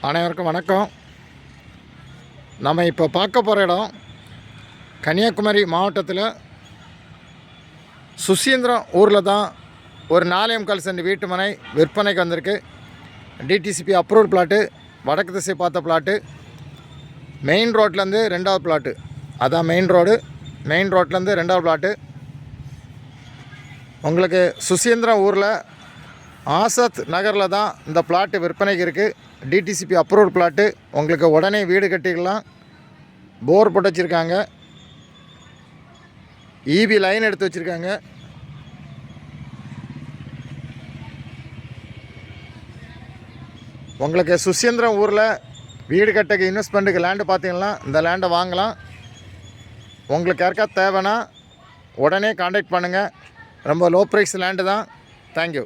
அனைவருக்கும் வணக்கம். நம்ம இப்போ பார்க்க போகிற இடம் கன்னியாகுமரி மாவட்டத்தில் சுசீந்திரம் ஊரில் தான் ஒரு 4.25 சென்ட் வீட்டு மனை விற்பனைக்கு வந்திருக்கு. டிடிசிபி அப்ரூவல் பிளாட்டு, வடக்கு திசை பார்த்த பிளாட்டு, மெயின் ரோட்லேருந்து 2வது பிளாட்டு. அதான் மெயின் ரோட்லேருந்து 2வது பிளாட்டு. உங்களுக்கு சுசீந்திரம் ஊரில் ஆசாத் நகரில் தான் இந்த பிளாட்டு விற்பனைக்கு இருக்குது. DTCP approval plot. உங்களுக்கு உடனே வீடு கட்டிக்கலாம். போர் போட்டு வச்சுருக்காங்க, ஈபி லைன் எடுத்து வச்சுருக்காங்க. உங்களுக்கு சுசீந்திரம் ஊரில் வீடு கட்டக்கு இன்வெஸ்ட்மெண்ட்டுக்கு லேண்டு பார்த்தீங்கன்னா இந்த லேண்டை வாங்கலாம். உங்களுக்கு யாருக்கா தேவைன்னா உடனே காண்டாக்ட் பண்ணுங்கள். ரொம்ப லோ ப்ரைஸ் லேண்டு தான். தேங்க்யூ.